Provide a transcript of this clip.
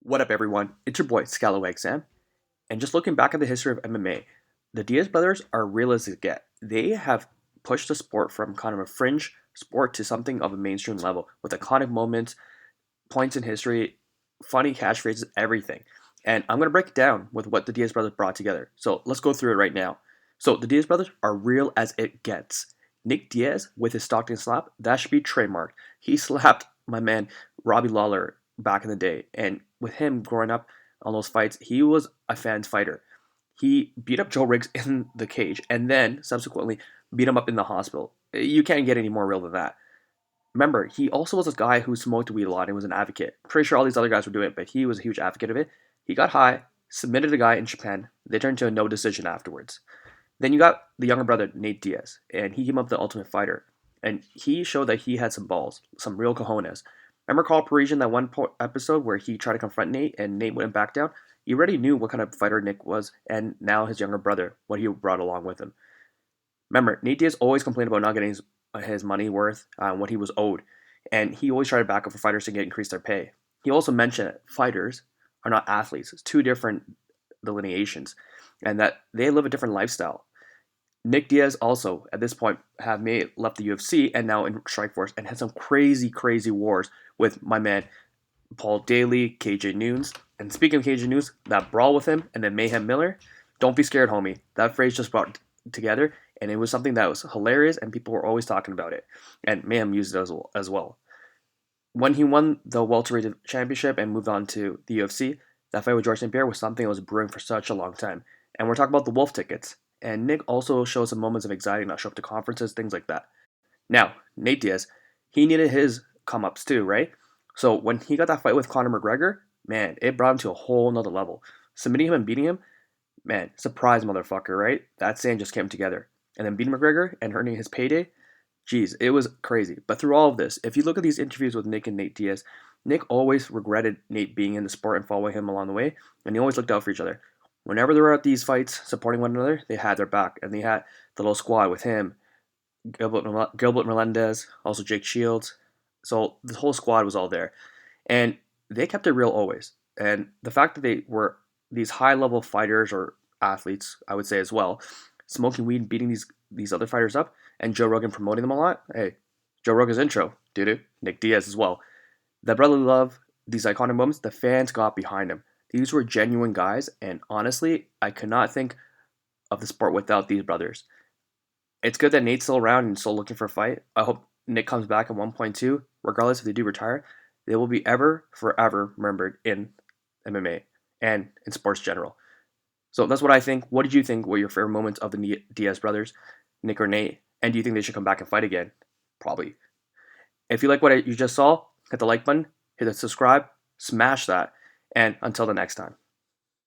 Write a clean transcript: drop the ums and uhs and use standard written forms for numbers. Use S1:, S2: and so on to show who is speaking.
S1: What up, everyone? It's your boy Scallowag Sam, and just looking back at the history of MMA, the Diaz brothers are real as it get. They have pushed the sport from kind of a fringe sport to something of a mainstream level with iconic moments, points in history, funny catchphrases, everything. And I'm gonna break it down with what the Diaz brothers brought together. So let's go through it right now. So the Diaz brothers are real as it gets. Nick Diaz with his Stockton slap, that should be trademarked. He slapped my man Robbie Lawler back in the day, and with him growing up on those fights, he was a fan's fighter. He beat up Joe Riggs in the cage, and then subsequently beat him up in the hospital. You can't get any more real than that. Remember, he also was a guy who smoked weed a lot and was an advocate. Pretty sure all these other guys were doing it, but he was a huge advocate of it. He got high, submitted a guy in Japan. They turned to a no decision afterwards. Then you got the younger brother, Nate Diaz, and he came up the Ultimate Fighter. And he showed that he had some balls, some real cojones. Remember Carl Parisian, that one episode where he tried to confront Nate and Nate wouldn't back down? You already knew what kind of fighter Nick was, and now his younger brother, what he brought along with him. Remember, Nate Diaz always complained about not getting his money worth, what he was owed, and he always tried to back up for fighters to get increase their pay. He also mentioned that fighters are not athletes; it's two different delineations, and that they live a different lifestyle. Nick Diaz also, at this point, have made left the UFC and now in Strikeforce and had some crazy, crazy wars with my man Paul Daly, KJ Noons. And speaking of KJ Noons, that brawl with him and then Mayhem Miller, don't be scared, homie. That phrase just brought together, and it was something that was hilarious, and people were always talking about it. And Mayhem used it as well. When he won the welterweight championship and moved on to the UFC, that fight with George St. Pierre was something that was brewing for such a long time. And we're talking about the Wolf tickets. And Nick also shows some moments of anxiety not show up to conferences, things like that. Now, Nate Diaz, he needed his come ups too, right? So when he got that fight with Conor McGregor, man, it brought him to a whole nother level. Submitting him and beating him, man, surprise motherfucker, right? That saying just came together. And then beating McGregor and earning his payday, geez, it was crazy. But through all of this, if you look at these interviews with Nick and Nate Diaz, Nick always regretted Nate being in the sport and following him along the way, and they always looked out for each other. Whenever they were at these fights supporting one another, they had their back, and they had the little squad with him, Gilbert Melendez, also Jake Shields. So the whole squad was all there, and they kept it real always. And the fact that they were these high level fighters or athletes, I would say as well, smoking weed and beating these other fighters up, and Joe Rogan promoting them a lot. Hey, Joe Rogan's intro, dude, Nick Diaz as well. The brotherly love, these iconic moments, the fans got behind him. These were genuine guys, and honestly, I could not think of the sport without these brothers. It's good that Nate's still around and still looking for a fight. I hope Nick comes back at 1.2. Regardless if they do retire, they will be ever, forever remembered in MMA and in sports general. So that's what I think. What did you think were your favorite moments of the Diaz brothers, Nick or Nate? And do you think they should come back and fight again? Probably. If you like what you just saw, hit the like button, hit the subscribe, smash that, and until the next time.